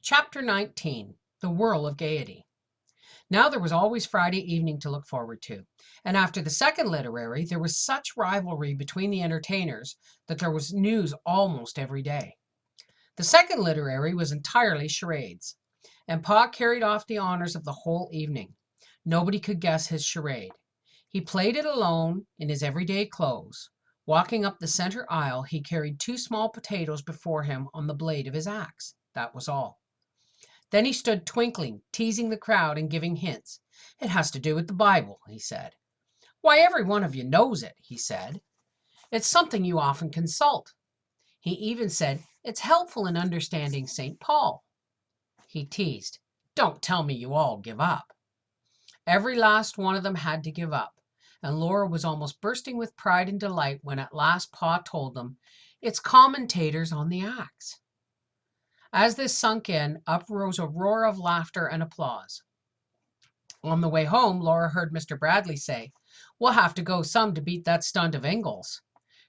Chapter 19. The Whirl of Gaeity. Now there was always Friday evening to look forward to, and after the second literary there was such rivalry between the entertainers that there was news almost every day. The second literary was entirely charades, and Pa carried off the honors of the whole evening. Nobody could guess his charade. He played it alone in his everyday clothes. Walking up the center aisle, he carried two small potatoes before him on the blade of his axe. That was all. Then he stood twinkling, teasing the crowd and giving hints. "It has to do with the Bible," he said. "Why, every one of you knows it," he said. "It's something you often consult." He even said, "It's helpful in understanding St. Paul." He teased, "Don't tell me you all give up." Every last one of them had to give up, and Laura was almost bursting with pride and delight when at last Pa told them, "It's commentators on the Acts." As this sunk in, up rose a roar of laughter and applause. On the way home, Laura heard Mr. Bradley say, "We'll have to go some to beat that stunt of Ingalls."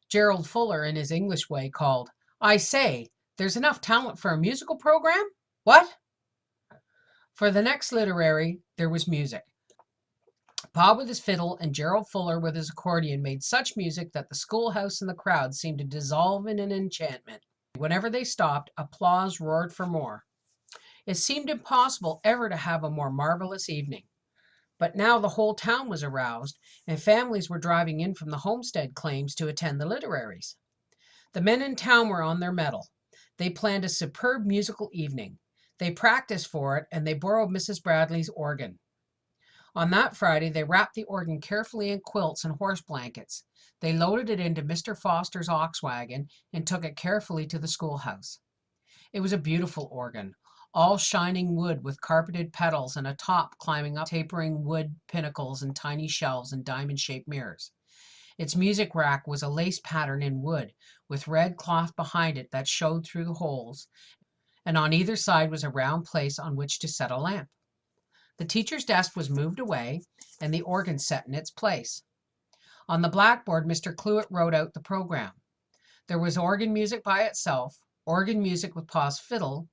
Gerald Fuller, in his English way, called, "I say, there's enough talent for a musical program? What?" For the next literary, there was music. Pa with his fiddle and Gerald Fuller with his accordion made such music that the schoolhouse and the crowd seemed to dissolve in an enchantment. Whenever they stopped, applause roared for more. It seemed impossible ever to have a more marvelous evening. But now the whole town was aroused, and families were driving in from the homestead claims to attend the literaries. The men in town were on their mettle. They planned a superb musical evening. They practiced for it, and they borrowed Mrs. Bradley's organ. On that Friday, they wrapped the organ carefully in quilts and horse blankets. They loaded it into Mr. Foster's ox wagon and took it carefully to the schoolhouse. It was a beautiful organ, all shining wood with carpeted pedals and a top climbing up tapering wood pinnacles and tiny shelves and diamond-shaped mirrors. Its music rack was a lace pattern in wood with red cloth behind it that showed through the holes, and on either side was a round place on which to set a lamp. The teacher's desk was moved away and the organ set in its place. On the blackboard, Mr. Cluett wrote out the program. There was organ music by itself, organ music with Pa's fiddle,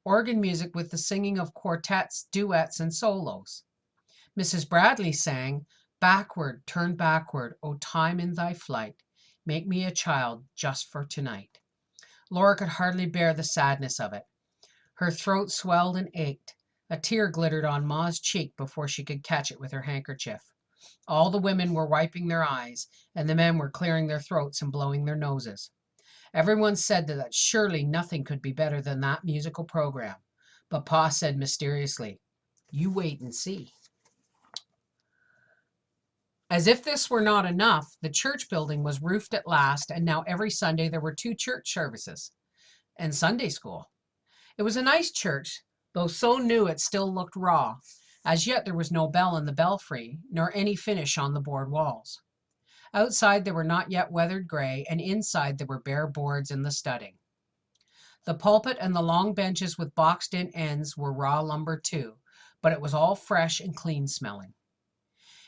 organ music with the singing of quartets, duets, and solos. Mrs. Bradley sang, "Backward, turn backward, O time in thy flight, make me a child just for tonight." Laura could hardly bear the sadness of it. Her throat swelled and ached. A tear glittered on Ma's cheek before she could catch it with her handkerchief. All the women were wiping their eyes, and the men were clearing their throats and blowing their noses. Everyone said that surely nothing could be better than that musical program. But Pa said mysteriously, "You wait and see." As if this were not enough, the church building was roofed at last, and now every Sunday there were 2 church services and Sunday school. It was a nice church, though so new it still looked raw. As yet there was no bell in the belfry, nor any finish on the board walls. Outside they were not yet weathered gray, and inside there were bare boards in the studding. The pulpit and the long benches with boxed-in ends were raw lumber too, but it was all fresh and clean smelling.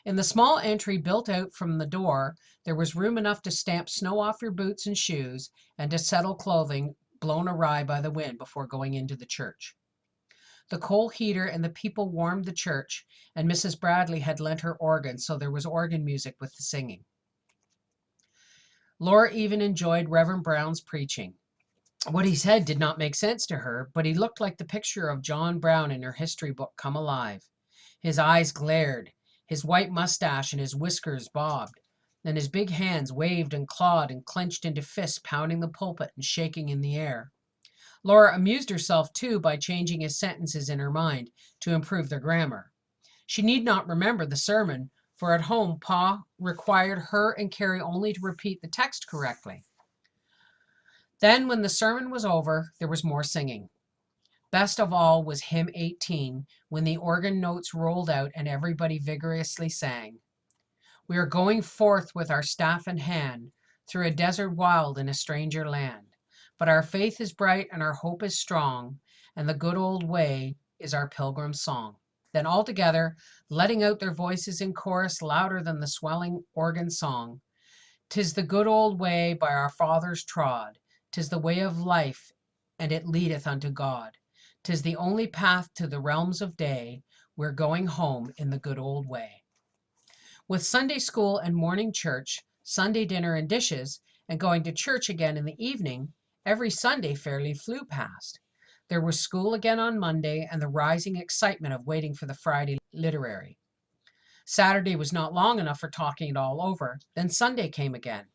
In the small entry built out from the door, there was room enough to stamp snow off your boots and shoes and to settle clothing blown awry by the wind before going into the church. The coal heater and the people warmed the church, and Mrs. Bradley had lent her organ, so there was organ music with the singing. Laura even enjoyed Reverend Brown's preaching. What he said did not make sense to her, but he looked like the picture of John Brown in her history book come alive. His eyes glared, his white mustache and his whiskers bobbed, and his big hands waved and clawed and clenched into fists, pounding the pulpit and shaking in the air. Laura amused herself, too, by changing his sentences in her mind to improve their grammar. She need not remember the sermon, for at home Pa required her and Carrie only to repeat the text correctly. Then, when the sermon was over, there was more singing. Best of all was hymn 18, when the organ notes rolled out and everybody vigorously sang. "We are going forth with our staff in hand, through a desert wild in a stranger land. But our faith is bright and our hope is strong, and the good old way is our pilgrim's song." Then all together, letting out their voices in chorus louder than the swelling organ song, "'Tis the good old way by our fathers trod, 'tis the way of life, and it leadeth unto God. 'Tis the only path to the realms of day. We're going home in the good old way. With Sunday school and morning church, Sunday dinner and dishes, and going to church again in the evening, every Sunday fairly flew past. There was school again on Monday and the rising excitement of waiting for the Friday literary. Saturday was not long enough for talking it all over. Then Sunday came again.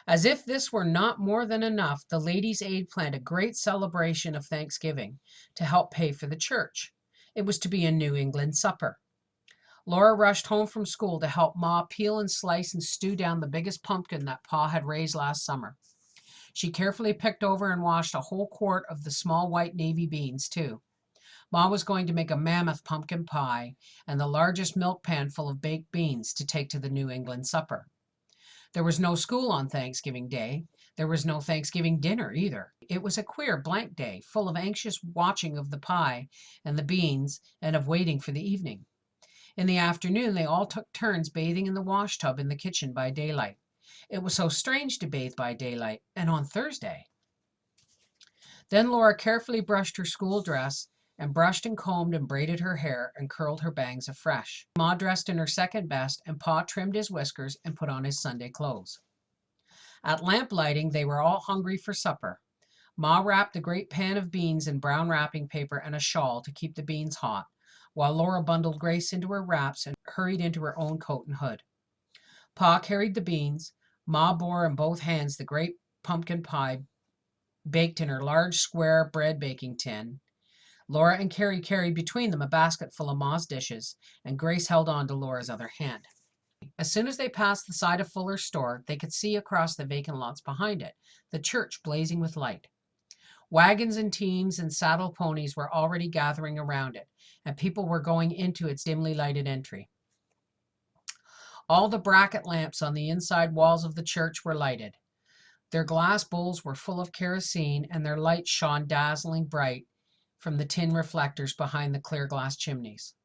As if this were not more than enough, the Ladies' Aid planned a great celebration of Thanksgiving to help pay for the church. It was to be a New England supper. Laura rushed home from school to help Ma peel and slice and stew down the biggest pumpkin that Pa had raised last summer. She carefully picked over and washed a whole quart of the small white navy beans, too. Ma was going to make a mammoth pumpkin pie and the largest milk pan full of baked beans to take to the New England supper. There was no school on Thanksgiving Day. There was no Thanksgiving dinner either. It was a queer blank day, full of anxious watching of the pie and the beans and of waiting for the evening. In the afternoon, they all took turns bathing in the wash tub in the kitchen by daylight. It was so strange to bathe by daylight, and on Thursday. Then Laura carefully brushed her school dress and brushed and combed and braided her hair and curled her bangs afresh. Ma dressed in her second best, and Pa trimmed his whiskers and put on his Sunday clothes. At lamp lighting, they were all hungry for supper. Ma wrapped a great pan of beans in brown wrapping paper and a shawl to keep the beans hot, while Laura bundled Grace into her wraps and hurried into her own coat and hood. Pa carried the beans. Ma bore in both hands the great pumpkin pie baked in her large square bread baking tin. Laura and Carrie carried between them a basket full of Ma's dishes, and Grace held on to Laura's other hand. As soon as they passed the side of Fuller's store, they could see across the vacant lots behind it, the church blazing with light. Wagons and teams and saddle ponies were already gathering around it, and people were going into its dimly lighted entry. All the bracket lamps on the inside walls of the church were lighted. Their glass bowls were full of kerosene, and their lights shone dazzling bright from the tin reflectors behind the clear glass chimneys.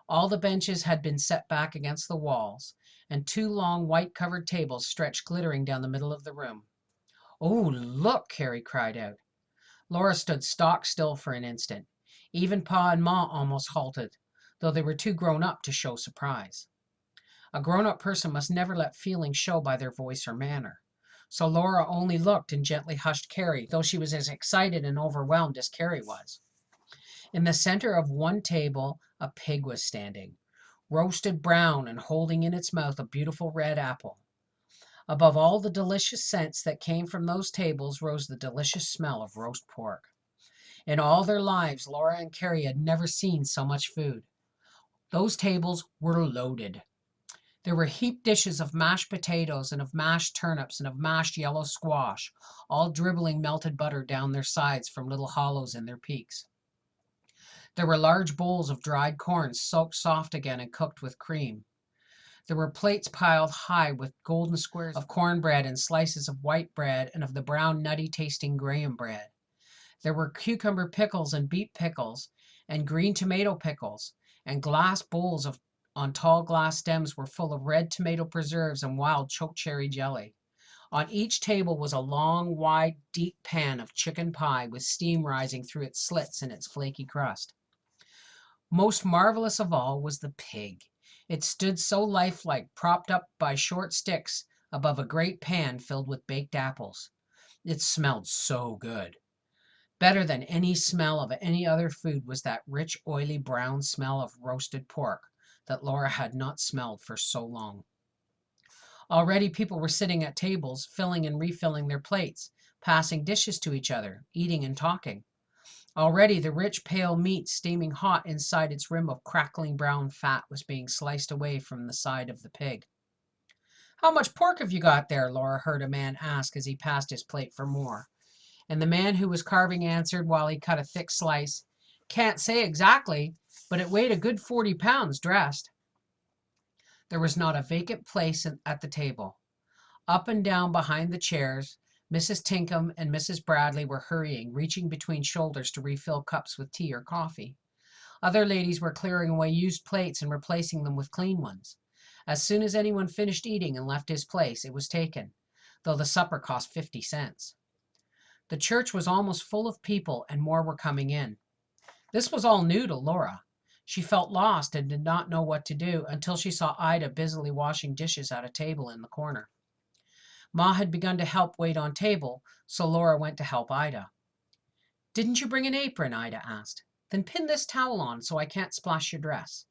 All the benches had been set back against the walls, and two long white-covered tables stretched glittering down the middle of the room. "Oh, look!" Carrie cried out. Laura stood stock still for an instant. Even Pa and Ma almost halted, though they were too grown up to show surprise. A grown-up person must never let feeling show by their voice or manner. So Laura only looked and gently hushed Carrie, though she was as excited and overwhelmed as Carrie was. In the center of one table, a pig was standing, roasted brown and holding in its mouth a beautiful red apple. Above all the delicious scents that came from those tables rose the delicious smell of roast pork. In all their lives, Laura and Carrie had never seen so much food. Those tables were loaded. There were heaped dishes of mashed potatoes and of mashed turnips and of mashed yellow squash, all dribbling melted butter down their sides from little hollows in their peaks. There were large bowls of dried corn soaked soft again and cooked with cream. There were plates piled high with golden squares of cornbread and slices of white bread and of the brown nutty tasting graham bread. There were cucumber pickles and beet pickles and green tomato pickles, and glass bowls on tall glass stems were full of red tomato preserves and wild chokecherry jelly. On each table was a long, wide, deep pan of chicken pie with steam rising through its slits in its flaky crust. Most marvelous of all was the pig. It stood so lifelike, propped up by short sticks above a great pan filled with baked apples. It smelled so good. Better than any smell of any other food was that rich, oily brown smell of roasted pork that Laura had not smelled for so long. Already people were sitting at tables, filling and refilling their plates, passing dishes to each other, eating and talking. Already the rich, pale meat, steaming hot inside its rim of crackling brown fat, was being sliced away from the side of the pig. "How much pork have you got there?" Laura heard a man ask as he passed his plate for more. And the man who was carving answered while he cut a thick slice, "Can't say exactly, but it weighed a good 40 pounds dressed." There was not a vacant place at the table. Up and down behind the chairs, Mrs. Tinkham and Mrs. Bradley were hurrying, reaching between shoulders to refill cups with tea or coffee. Other ladies were clearing away used plates and replacing them with clean ones. As soon as anyone finished eating and left his place, it was taken, though the supper cost 50 cents. The church was almost full of people, and more were coming in. This was all new to Laura. She felt lost and did not know what to do until she saw Ida busily washing dishes at a table in the corner. Ma had begun to help wait on table, so Laura went to help Ida. "Didn't you bring an apron?" Ida asked. "Then pin this towel on so I can't splash your dress."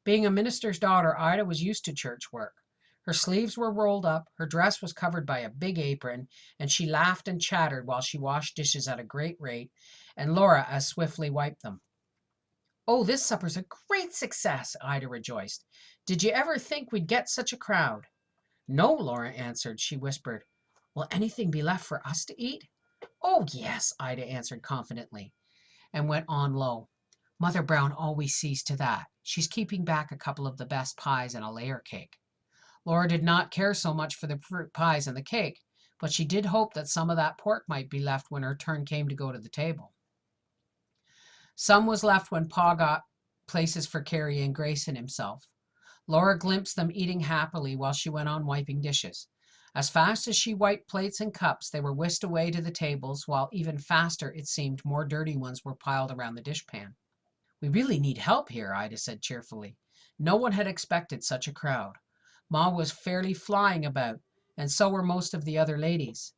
Being a minister's daughter, Ida was used to church work. Her sleeves were rolled up, her dress was covered by a big apron, and she laughed and chattered while she washed dishes at a great rate, and Laura as swiftly wiped them. "Oh, this supper's a great success," Ida rejoiced. "Did you ever think we'd get such a crowd?" "No," Laura answered. She whispered, "Will anything be left for us to eat?" "Oh, yes," Ida answered confidently, and went on low. "Mother Brown always sees to that. She's keeping back a couple of the best pies and a layer cake." Laura did not care so much for the fruit pies and the cake, but she did hope that some of that pork might be left when her turn came to go to the table. Some was left when Pa got places for Carrie and Grace and himself. Laura glimpsed them eating happily while she went on wiping dishes. As fast as she wiped plates and cups, they were whisked away to the tables, while even faster, it seemed, more dirty ones were piled around the dishpan. "We really need help here," Ida said cheerfully. No one had expected such a crowd. Ma was fairly flying about, and so were most of the other ladies.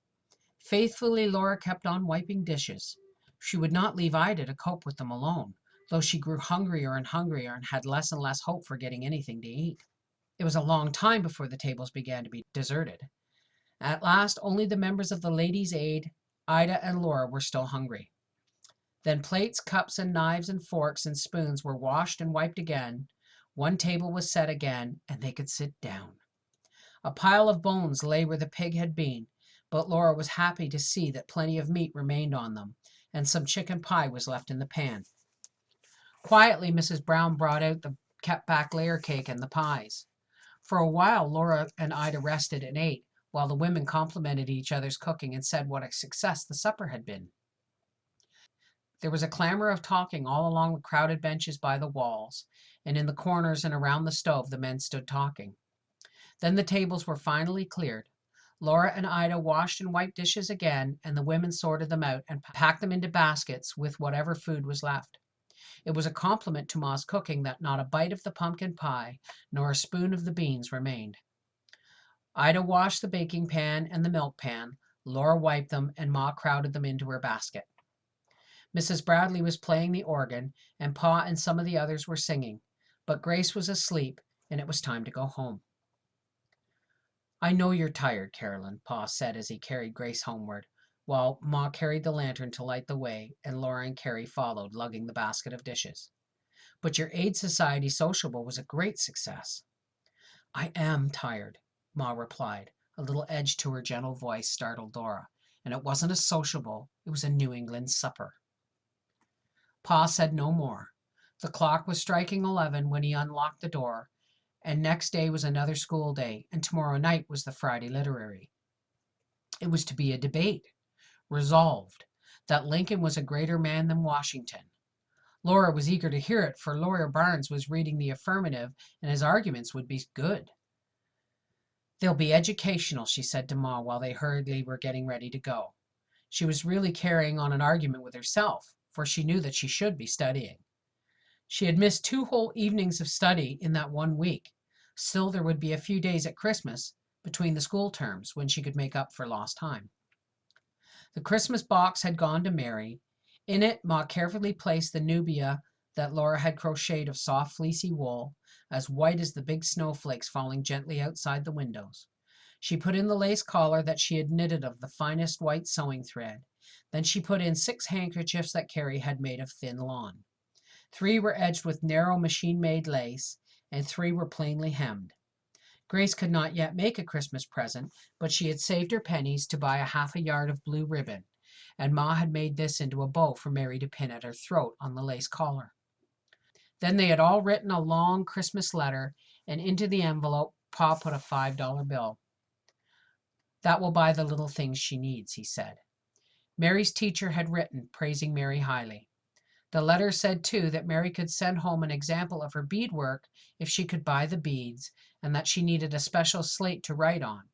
Faithfully, Laura kept on wiping dishes. She would not leave Ida to cope with them alone, though she grew hungrier and hungrier and had less and less hope for getting anything to eat. It was a long time before the tables began to be deserted. At last, only the members of the Ladies' Aid, Ida and Laura, were still hungry. Then plates, cups, and knives and forks and spoons were washed and wiped again. One table was set again, and they could sit down. A pile of bones lay where the pig had been, but Laura was happy to see that plenty of meat remained on them, and some chicken pie was left in the pan. Quietly, Mrs. Brown brought out the kept back layer cake and the pies. For a while, Laura and Ida rested and ate, while the women complimented each other's cooking and said what a success the supper had been. There was a clamor of talking all along the crowded benches by the walls, and in the corners and around the stove the men stood talking. Then the tables were finally cleared. Laura and Ida washed and wiped dishes again, and the women sorted them out and packed them into baskets with whatever food was left. It was a compliment to Ma's cooking that not a bite of the pumpkin pie nor a spoon of the beans remained. Ida washed the baking pan and the milk pan, Laura wiped them, and Ma crowded them into her basket. Mrs. Bradley was playing the organ, and Pa and some of the others were singing, but Grace was asleep, and it was time to go home. "I know you're tired, Carolyn," Pa said as he carried Grace homeward, while Ma carried the lantern to light the way, and Laura and Carrie followed, lugging the basket of dishes. "But your Aid Society sociable was a great success." "I am tired," Ma replied. A little edge to her gentle voice startled Laura. "And it wasn't a sociable, it was a New England supper." Pa said no more. The clock was striking 11 when he unlocked the door, and next day was another school day, and tomorrow night was the Friday Literary. It was to be a debate. Resolved that Lincoln was a greater man than Washington. Laura was eager to hear it, for Lawyer Barnes was reading the affirmative, and his arguments would be good. "They'll be educational," she said to Ma while they hurriedly were getting ready to go. She was really carrying on an argument with herself, for she knew that she should be studying. She had missed 2 whole evenings of study in that one week. Still, there would be a few days at Christmas, between the school terms, when she could make up for lost time. The Christmas box had gone to Mary. In it, Ma carefully placed the nubia that Laura had crocheted of soft, fleecy wool, as white as the big snowflakes falling gently outside the windows. She put in the lace collar that she had knitted of the finest white sewing thread. Then she put in 6 handkerchiefs that Carrie had made of thin lawn. 3 were edged with narrow machine-made lace, and 3 were plainly hemmed. Grace could not yet make a Christmas present, but she had saved her pennies to buy a half a yard of blue ribbon, and Ma had made this into a bow for Mary to pin at her throat on the lace collar. Then they had all written a long Christmas letter, and into the envelope Pa put a $5 bill. "That will buy the little things she needs," he said. Mary's teacher had written, praising Mary highly. The letter said, too, that Mary could send home an example of her beadwork if she could buy the beads, and that she needed a special slate to write on,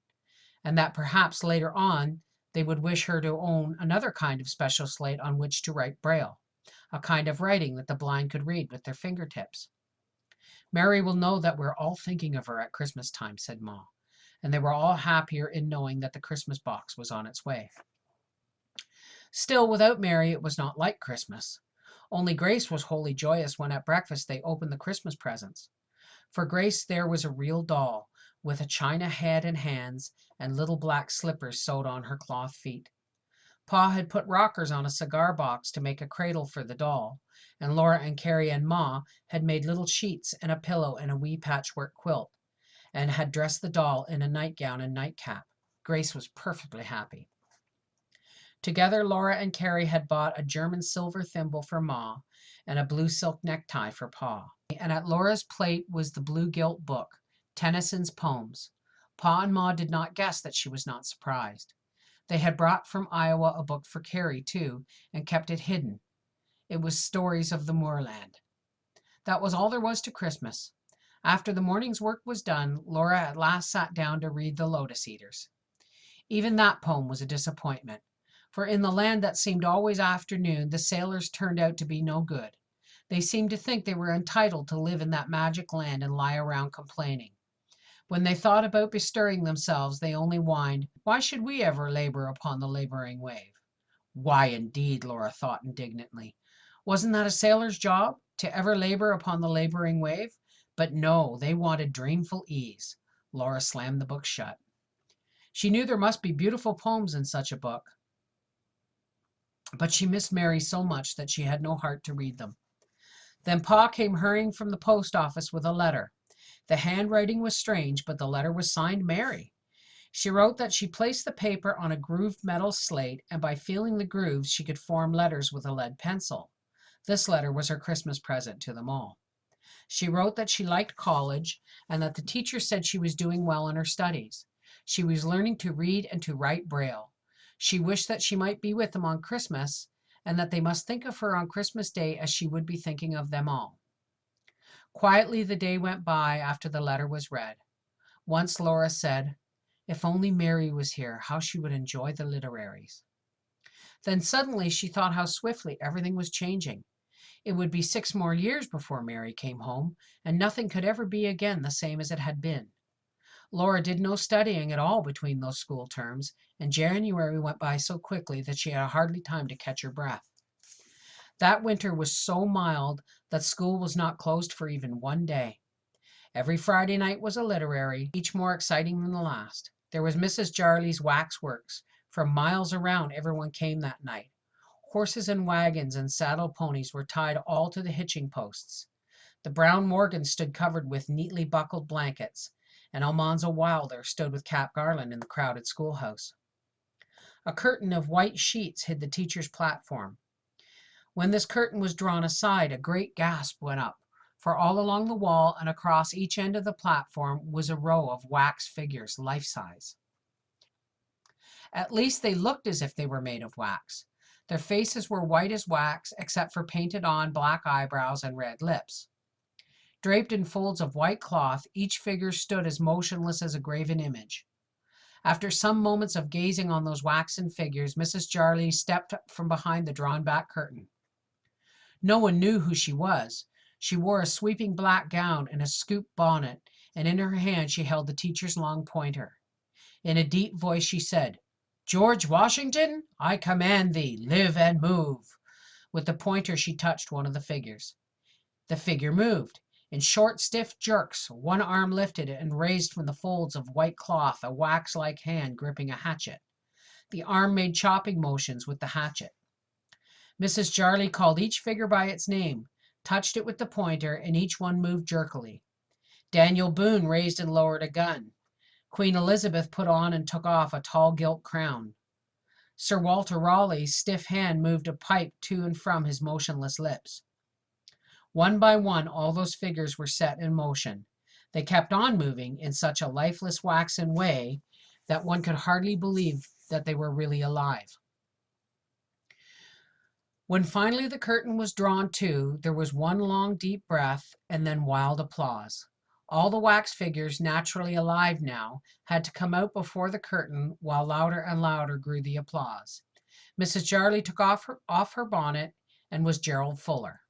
and that perhaps later on they would wish her to own another kind of special slate on which to write Braille. a kind of writing that the blind could read with their fingertips. Mary will know that we're all thinking of her at Christmas time, said Ma, and they were all happier in knowing that the Christmas box was on its way. Still, without Mary, it was not like Christmas. Only Grace was wholly joyous when at breakfast they opened the Christmas presents. For Grace there was a real doll, with a china head and hands, and little black slippers sewed on her cloth feet. Pa had put rockers on a cigar box to make a cradle for the doll, and Laura and Carrie and Ma had made little sheets and a pillow and a wee patchwork quilt, and had dressed the doll in a nightgown and nightcap. Grace was perfectly happy. Together, Laura and Carrie had bought a German silver thimble for Ma and a blue silk necktie for Pa. And at Laura's plate was the blue gilt book, Tennyson's Poems. Pa and Ma did not guess that she was not surprised. They had brought from Iowa a book for Carrie, too, and kept it hidden. It was Stories of the Moorland. That was all there was to Christmas. After the morning's work was done, Laura at last sat down to read The Lotus Eaters. Even that poem was a disappointment, for in the land that seemed always afternoon, the sailors turned out to be no good. They seemed to think they were entitled to live in that magic land and lie around complaining. When they thought about bestirring themselves, they only whined, "Why should we ever labor upon the laboring wave?" Why indeed, Laura thought indignantly. Wasn't that a sailor's job, to ever labor upon the laboring wave? But no, they wanted dreamful ease. Laura slammed the book shut. She knew there must be beautiful poems in such a book, but she missed Mary so much that she had no heart to read them. Then Pa came hurrying from the post office with a letter. The handwriting was strange, but the letter was signed Mary. She wrote that she placed the paper on a grooved metal slate, and by feeling the grooves she could form letters with a lead pencil. This letter was her Christmas present to them all. She wrote that she liked college and that the teacher said she was doing well in her studies. She was learning to read and to write Braille. She wished that she might be with them on Christmas, and that they must think of her on Christmas Day as she would be thinking of them all. Quietly the day went by after the letter was read. Once Laura said, "If only Mary was here, how she would enjoy the literaries." Then suddenly she thought how swiftly everything was changing. It would be 6 more years before Mary came home, and nothing could ever be again the same as it had been. Laura did no studying at all between those school terms, and January went by so quickly that she had hardly time to catch her breath. That winter was so mild that school was not closed for even one day. Every Friday night was a literary, each more exciting than the last. There was Mrs. Jarley's waxworks. From miles around, everyone came that night. Horses and wagons and saddle ponies were tied all to the hitching posts. The brown Morgan stood covered with neatly buckled blankets, and Almanza Wilder stood with Cap Garland in the crowded schoolhouse. A curtain of white sheets hid the teacher's platform. When this curtain was drawn aside, a great gasp went up, for all along the wall and across each end of the platform was a row of wax figures, life-size. At least they looked as if they were made of wax. Their faces were white as wax, except for painted-on black eyebrows and red lips. Draped in folds of white cloth, each figure stood as motionless as a graven image. After some moments of gazing on those waxen figures, Mrs. Jarley stepped from behind the drawn-back curtain. No one knew who she was. She wore a sweeping black gown and a scoop bonnet, and in her hand she held the teacher's long pointer. In a deep voice she said, "George Washington, I command thee, live and move." With the pointer she touched one of the figures. The figure moved. In short, stiff jerks, one arm lifted and raised from the folds of white cloth a wax-like hand gripping a hatchet. The arm made chopping motions with the hatchet. Mrs. Jarley called each figure by its name, touched it with the pointer, and each one moved jerkily. Daniel Boone raised and lowered a gun. Queen Elizabeth put on and took off a tall gilt crown. Sir Walter Raleigh's stiff hand moved a pipe to and from his motionless lips. One by one, all those figures were set in motion. They kept on moving in such a lifeless, waxen way that one could hardly believe that they were really alive. When finally the curtain was drawn to, there was one long, deep breath and then wild applause. All the wax figures, naturally alive now, had to come out before the curtain, while louder and louder grew the applause. Mrs. Jarley took off her bonnet and was Gerald Fuller.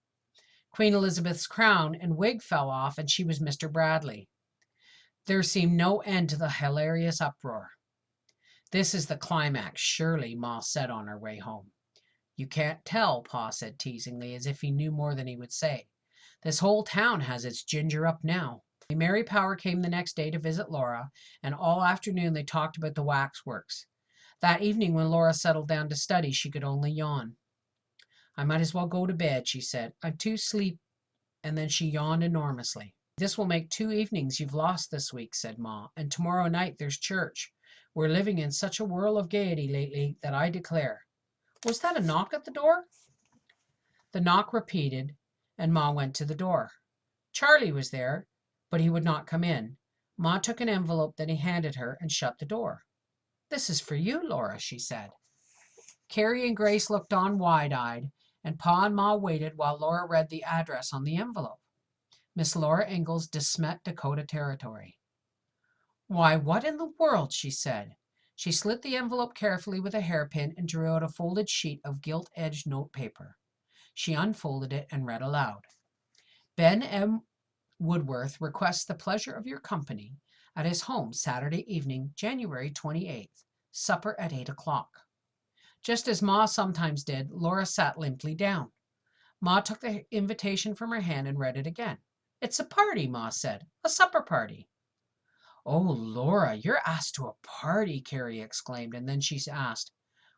Queen Elizabeth's crown and wig fell off, and she was Mr. Bradley. There seemed no end to the hilarious uproar. This is the climax, surely, Ma said on her way home. You can't tell, Pa said teasingly, as if he knew more than he would say. This whole town has its ginger up now. Mary Power came the next day to visit Laura, and all afternoon they talked about the waxworks. That evening, when Laura settled down to study, she could only yawn. I might as well go to bed, she said. I'm too sleepy. And then she yawned enormously. This will make 2 evenings you've lost this week, said Ma, and tomorrow night there's church. We're living in such a whirl of gaiety lately that I declare. Was that a knock at the door? The knock repeated, and Ma went to the door. Charlie was there, but he would not come in. Ma took an envelope that he handed her and shut the door. This is for you, Laura, she said. Carrie and Grace looked on wide-eyed, and Pa and Ma waited while Laura read the address on the envelope. Miss Laura Ingalls, De Smet, Dakota Territory. Why, what in the world, she said. She slit the envelope carefully with a hairpin and drew out a folded sheet of gilt-edged notepaper. She unfolded it and read aloud. Ben M. Woodworth requests the pleasure of your company at his home Saturday evening, January 28th. Supper at 8 o'clock. Just as Ma sometimes did, Laura sat limply down. Ma took the invitation from her hand and read it again. It's a party, Ma said. A supper party. Oh, Laura, you're asked to a party, Carrie exclaimed, and then she asked,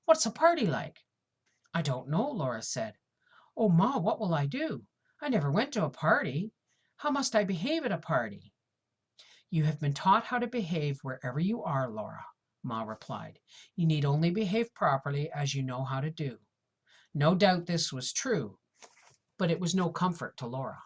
What's a party like? I don't know, Laura said. Oh, Ma, what will I do? I never went to a party. How must I behave at a party? You have been taught how to behave wherever you are, Laura, Ma replied. You need only behave properly as you know how to do. No doubt this was true, but it was no comfort to Laura.